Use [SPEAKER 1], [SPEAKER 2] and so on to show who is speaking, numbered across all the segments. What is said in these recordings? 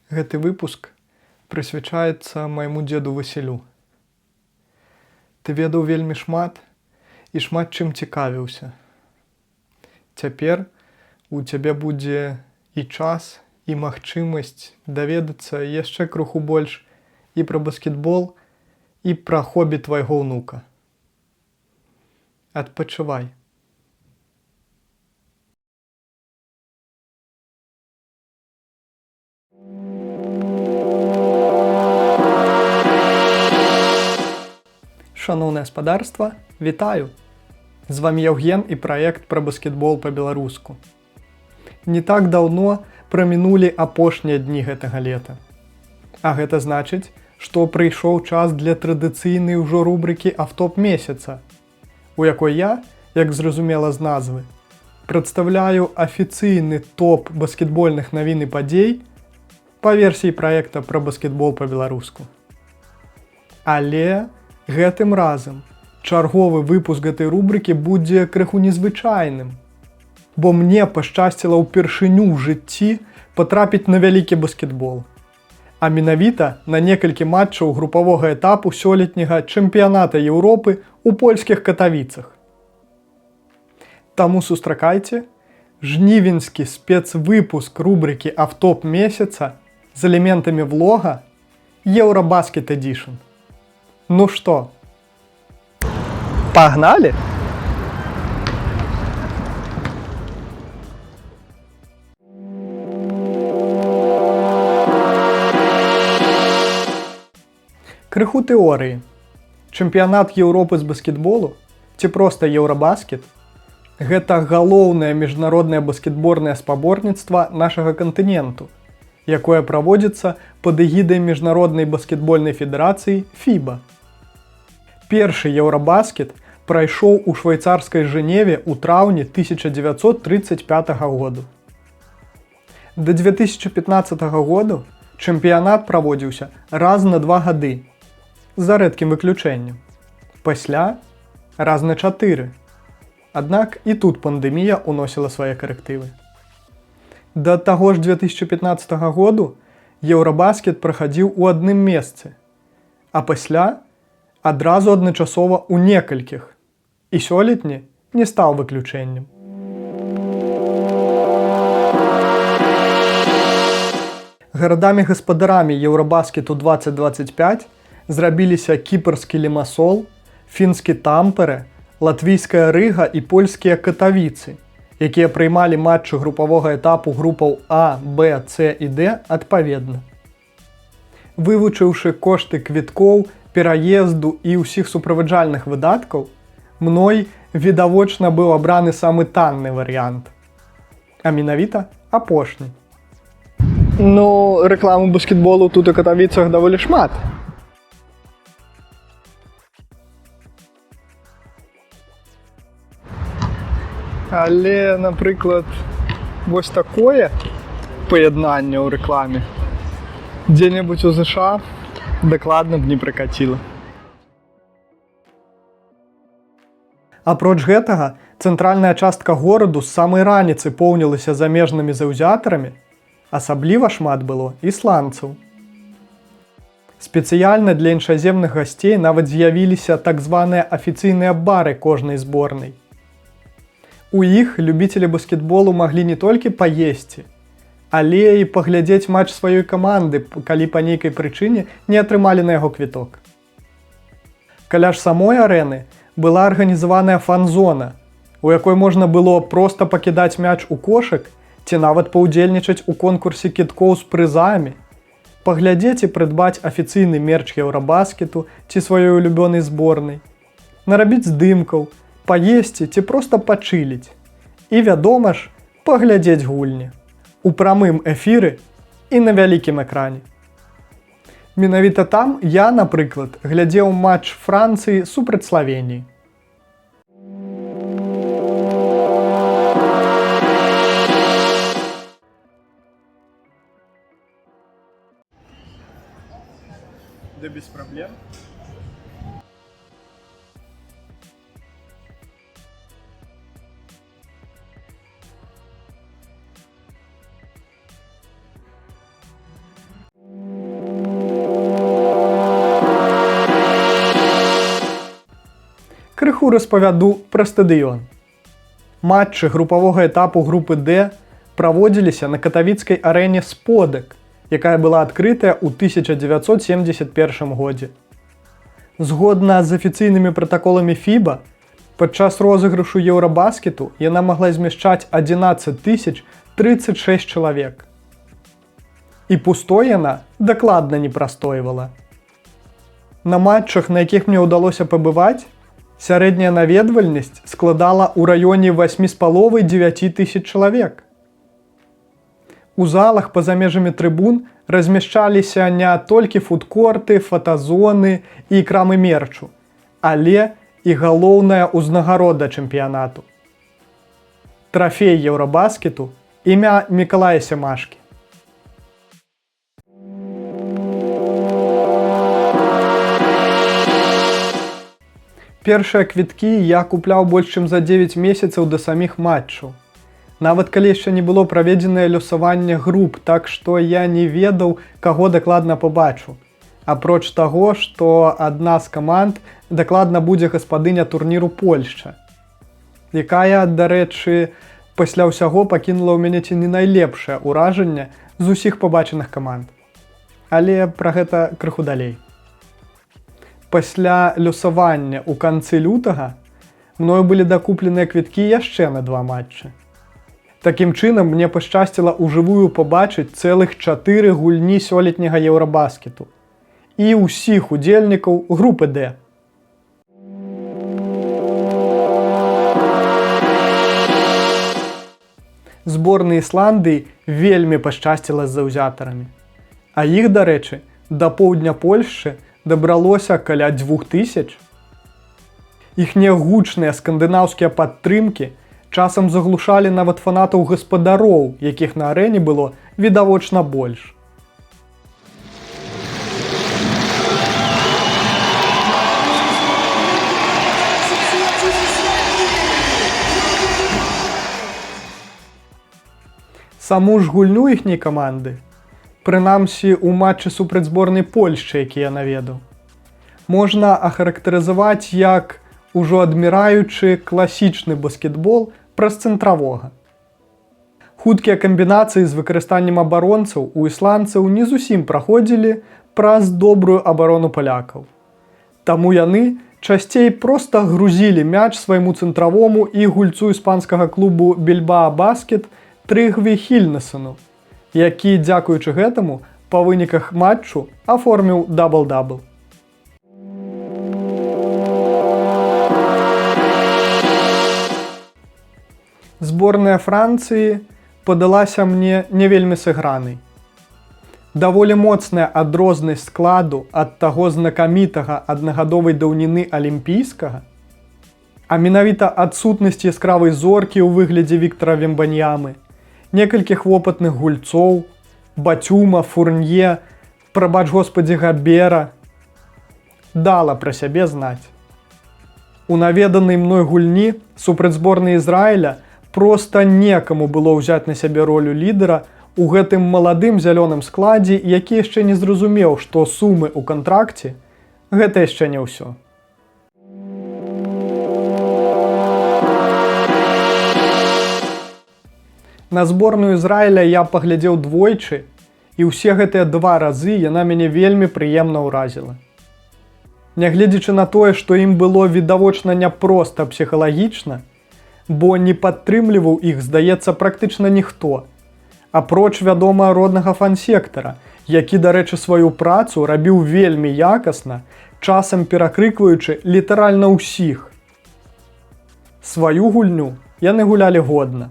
[SPEAKER 1] Гэты выпуск прысвячаецца майму дзеду Васілю. Ты ведаў вельмі шмат і шмат чым цікавіўся. Цяпер у цябе будзе і час, і магчымасць даведацца яшчэ крыху больш і пра баскетбол, і пра хобі твайго ўнука. Адпачывай. Шаноўнае гаспадарства, вітаю! З вамі Яўген і праект пра баскетбол па-беларуску. Не так даўно прамінулі апошнія дні гэтага лета. А гэта значыць, што прыйшоў час для традыцыйнай ужо рубрыкі «Автоп месяца», у якой я, як зразумела з назвы, прадстаўляю афіцыйны топ баскетбольных навін і падзей па версіі праекта пра баскетбол па-беларуску. Але гэтым разам чарговы выпуск гэтай рубрыкі будзе крыху незвычайным, бо мне пашчасціла ўпершыню ў жыцці патрапіць на вялікі баскетбол, а менавіта на некалькі матчаў групавога этапу сёлетняга чэмпіяната Еўропы ў польскіх Катавіцах. Таму сустракайце жнівеньскі спецвыпуск рубрыкі «Автоп месяца» з элементамі влога Eurobasket Edition. Ну што, пагналі? Крыху тэорыі. Чэмпіянат Еўропы з баскетболу, ці проста Еўрабаскет, гэта галоўнае міжнароднае баскетбольнае спаборніцтва нашага кантыненту, якое праводзіцца пад эгідай міжнароднай баскетбольнай федэрацыі FIBA. Першы Еўрабаскет прайшоў у швейцарскай Жэневе ў траўні 1935 году. Да 2015 году чэмпіянат праводзіўся раз на 2 гады, за рэдкім выключэннем. Пасля раз на 4. Аднак і тут пандэмія ўносіла свае карэктывы. Да таго ж 2015 году Еўрабаскет прахадзіў у адным месцы, а пасля адразу адначасова ў некалькіх, і сёлетні не стаў выключэннем. Гарадамі-гаспадарамі Еўрабаскету 2025 зрабіліся кіпрскі Лімасол, фінскі Тампере, латвійская Рыга і польскія Катавіцы, якія прыймалі матчы групавога этапу групаў А, Б, С і Д адпаведна. Вывучыўшы кошты квіткоў, пераезду і ўсіх суправаджальных выдаткаў, мной відавочна быў абраны самы танны варыянт. А менавіта апошні. Ну, рэкламы баскетболу тут у Катавіцах даволі шмат. Але, напрыклад, вось такое паяднанне ў рэкламе дзе-небудзь у ЗША дакладна б не пракаціла. Апроч гэтага, цэнтральная частка гораду з самай раніцы поўнілася замежнымі заўзятарамі, асабліва шмат было ісландцаў. Спецыяльна для іншаземных гасцей нават з'явіліся так званыя афіцыйныя бары кожнай зборнай. У іх любіцелі баскетболу маглі не толькі паесці, але і паглядзець матч сваёй каманды, калі па нейкай прычыне не атрымалі на яго квіток. Каля ж самой арэны была арганізаваная фан-зона, у якой можна было проста пакідаць мяч у кошык ці нават паўдзельнічаць у конкурсе кідкоў з прызамі, паглядзець і прыдбаць афіцыйны мерч Еўрабаскету ці сваёй улюбёнай зборнай, нарабіць здымкаў, паесці ці проста пачыліць. І, вядома ж, паглядзець гульні. У прамым эфіры і на вялікім экране. Менавіта там я, напрыклад, глядзеў матч Францыі супраць Славеніі. Да без праблем. крыху распавяду пра стадыён. Матчы групавога этапу групы D праводзіліся на катавіцкай арэне «Сподак», якая была адкрытая ў 1971 годзе. Згодна з афіцыйнымі пратаколамі FIBA, падчас розыгрышу еўрабаскету яна магла змяшчаць 11 036 чалавек. І пустой яна дакладна не прастойвала. На матчах, на якіх мне ўдалося пабываць, сярэдняя наведвальнасць складала ў раёне 8,5–9 тысяч чалавек. У залах па-за межамі трыбун размяшчаліся не толькі фудкорты, фотазоны і крамы мерчу, але і галоўная ўзнагарода чэмпіянату. Трафей еўрабаскету імя Мікалая Сямашкі. Першыя квіткі я купляў больш чым за 9 месяцаў да саміх матчаў. Нават калі яшчэ не было праведзенае лёсаванне груп, так што я не ведаў, каго дакладна пабачу. Апроч таго, што адна з каманд дакладна будзе гаспадыня турніру Польшча, якая, дарэчы, пасля ўсяго пакінула ў мяне ці не найлепшае ўражанне з усіх пабачаных каманд. Але пра гэта крыху далей. Пасля лёсавання ў канцы лютага мною былі дакупленыя квіткі яшчэ на 2 матчы. Такім чынам, мне пашчасціла ўжывую пабачыць цэлых 4 гульні сёлетняга еўрабаскету і ўсіх удзельнікаў групы D. Зборнай Ісландыі вельмі пашчасціла з заўзятарамі. А іх, дарэчы, да поўдня Польшчы дабралося каля 2000. Іхнія гучныя скандынаўскія падтрымкі часам заглушалі нават фанатаў гаспадароў, якіх на арэне было відавочна больш. Саму ж гульню іхняй каманды, прынамсі ў матчы супраць зборнай Польшчы, які я наведаў, можна ахарактарызаваць як ужо адміраючы класічны баскетбол праз цэнтравога. Хуткія камбінацыі з выкарыстаннем абаронцаў у ісландцаў не зусім праходзілі праз добрую абарону палякаў. Таму яны часцей проста грузілі мяч свайму цэнтравому і гульцу іспанскага клубу Більбаа Баскет Трыгві Хільнесену, які, дзякуючы гэтаму, па выніках матчу аформіў дабл-дабл. Зборная Францыі падалася мне не вельмі сыгранай. Даволі моцная адрознасць складу ад таго знакамітага аднагадовай даўніны алімпійскага, а менавіта адсутнасць яскравай зоркі ў выглядзе Віктара Вембаньямы, некалькіх вопытных гульцоў, Батюма, Фурнье, прабач господі Габера, дала пра сябе знаць. У наведанай мной гульні супраць зборнай Ізраіля проста некаму было ўзяць на сябе ролю лідара у гэтым маладым зялёным складзе, які яшчэ не зразумеў, што сумы ў кантракце – гэта яшчэ не ўсё. На зборную Ізраіля я паглядзеў двойчы, і ўсе гэтыя 2 разы яна мяне вельмі прыемна ўразіла. Нягледзячы на тое, што ім было відавочна няпроста псіхалагічна, бо не падтрымліваў іх, здаецца, практычна ніхто, апроч, вядома, роднага фан-сектара, які, дарэчы, сваю працу рабіў вельмі якасна, часам перакрыкваючы літаральна ўсіх. Сваю гульню яны гулялі годна.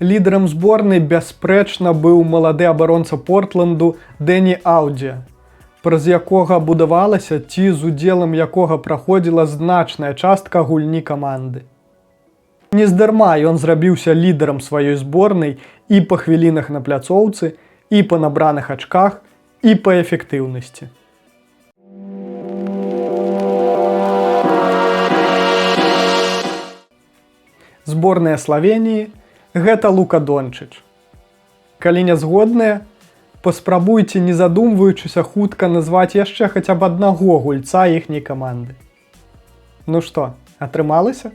[SPEAKER 1] Лідарам зборнай бясспрэчна быў малады абаронца Портленду Дэні Аўдзія, праз якога будавалася ці з удзелам якога праходзіла значная частка гульні каманды. Нездарма ён зрабіўся лідарам сваёй зборнай і па хвілінах на пляцоўцы, і па набраных ачках, і па эфектыўнасці. Зборная Славеніі – гэта Лука Дончыч. Калі не згодныя, паспрабуйце, не задумваючыся, хутка назваць яшчэ хаця б аднаго гульца іхняй каманды. Ну што, атрымалася?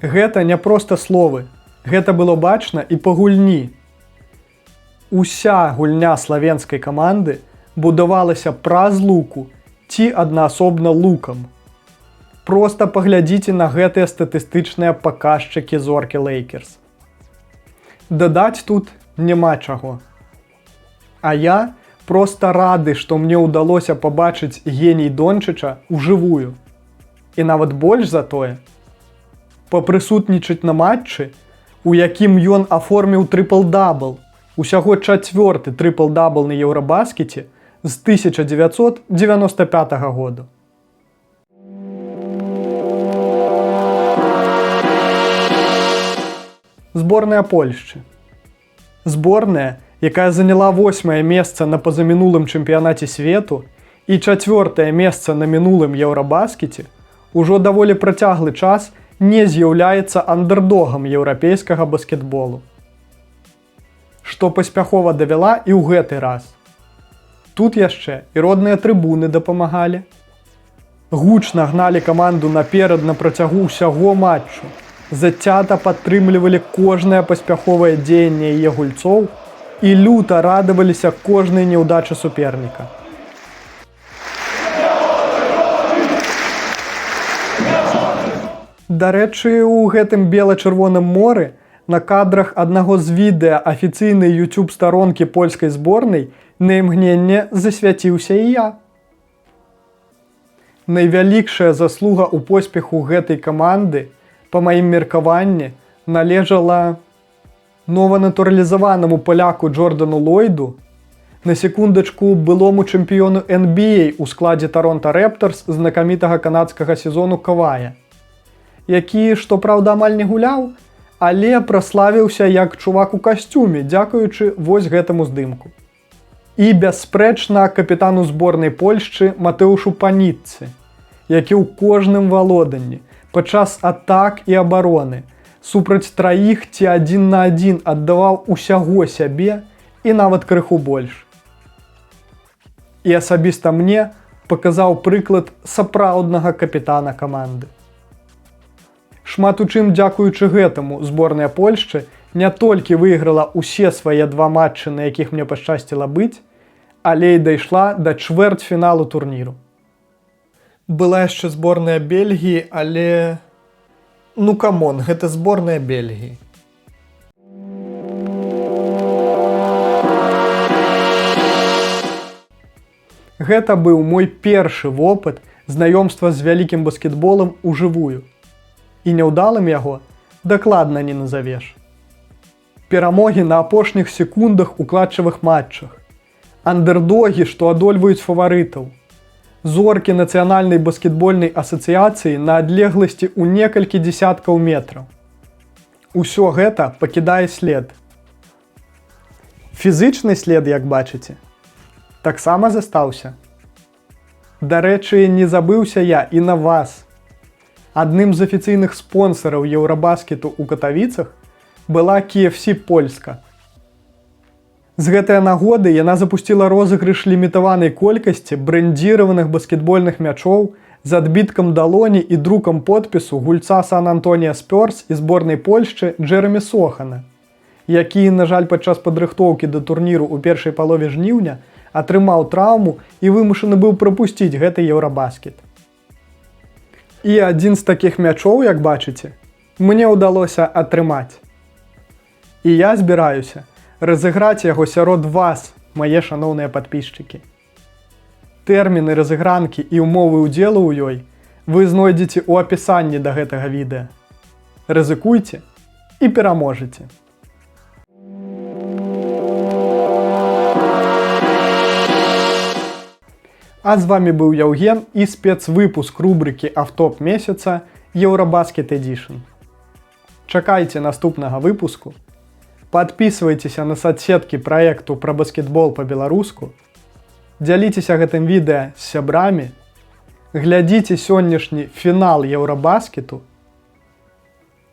[SPEAKER 1] Гэта не проста словы, гэта было бачна і па гульні. Уся гульня славенскай каманды будавалася праз луку ці аднаасобна лукам. Проста паглядзіце на гэтыя статыстычныя паказчыкі зоркі Лейкерс. Дадаць тут няма чаго. А я проста рады, што мне ўдалося пабачыць геній Дончыча ўжывую. І нават больш за тое, папрысутнічаць на матчы, у якім ён аформіў трыпл-дабл, усяго 4-ты трыпл-дабл на Еўрабаскеце з 1995 году. Зборная Польшчы. Зборная, якая заняла 8-е месца на пазамінулым чэмпіянаце свету і 4-е месца на мінулым Еўрабаскеце, ужо даволі працяглы час не з'яўляецца андэрдогам еўрапейскага баскетболу. Што паспяхова давяла і ў гэты раз. Тут яшчэ і родныя трыбуны дапамагалі. Гучна гналі каманду наперад на працягу ўсяго матчу, зацята падтрымлівалі кожнае паспяховае дзеянне яе гульцоў і люта радаваліся кожнай няўдачы суперніка. Дарэчы, у гэтым бела-чырвоным моры на кадрах аднаго з відэа афіцыйнай YouTube-старонкі польскай зборнай на імгненне засвяціўся і я. Найвялікшая заслуга ў поспеху гэтай каманды, па маім меркаванні, належала нованатуралізаванаму паляку Джордану Лойду, на секундачку былому чэмпіёну NBA у складзе Торонто Рэптарс знакамітага канадскага сезону Кавая, які, што праўда, амаль не гуляў, але праславіўся як чувак у касцюме, дзякуючы вось гэтаму здымку. І, бясспрэчна, капітану зборнай Польшчы Матэушу Паніццы, які ў кожным валоданні, падчас атак і абароны, супраць траіх ці 1 на 1 аддаваў усяго сябе і нават крыху больш. І асабіста мне паказаў прыклад сапраўднага капітана каманды. Шмат у чым дзякуючы гэтаму зборная Польшчы не толькі выйграла ўсе свае 2 матчы, на якіх мне пашчасціла быць, але і дайшла да чвэрцьфіналу турніру. Была яшчэ зборная Бельгіі, але... Ну камон, гэта зборная Бельгіі. Гэта быў мой першы вопыт знаёмства з вялікім баскетболам ужывую. І няўдалым яго дакладна не назавеш. Перамогі на апошніх секундах у клатчавых матчах. Андэрдогі, што адольваюць фаварытаў. Зоркі нацыянальнай баскетбольнай асацыяцыі на адлегласці ў некалькі дзесяткаў метраў. Усё гэта пакідае след. Фізычны след, як бачыце, таксама застаўся. Дарэчы, не забыўся я і на вас. Адным з афіцыйных спонсараў Еўрабаскету ў Катавіцах была KFC Польска. З гэтай нагоды яна запусціла розыгрыш лімітаванай колькасці брэндзіраваных баскетбольных мячоў з адбіткам далоні і друкам подпісу гульца Сан-Антонія Спёрс і зборнай Польшчы Джэрамі Сохана, які, на жаль, падчас падрыхтоўкі да турніру ў першай палове жніўня атрымаў траўму і вымушаны быў прапусціць гэты Еўрабаскет. І адзін з такіх мячоў, як бачыце, мне ўдалося атрымаць. І я збіраюся разыграць яго сярод вас, мае шаноўныя падпісчыкі. Тэрміны разыгранкі і ўмовы ўдзелу ў ёй вы знойдзеце ў апісанні да гэтага відэа. Рызыкуйце і пераможаце. А з вами быў Яўген і спецвыпуск рубрыкі «Автоп месяца» Еўрабаскет Эдишн. Чакайце наступнага выпуску. Подписывайтеся на соцсеткі праекту пра баскетбол па-беларуску, дзяліцеся гэтым відэа з сябрамі, глядзіце сённяшні фінал Еўрабаскету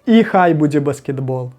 [SPEAKER 1] і хай будзе баскетбол!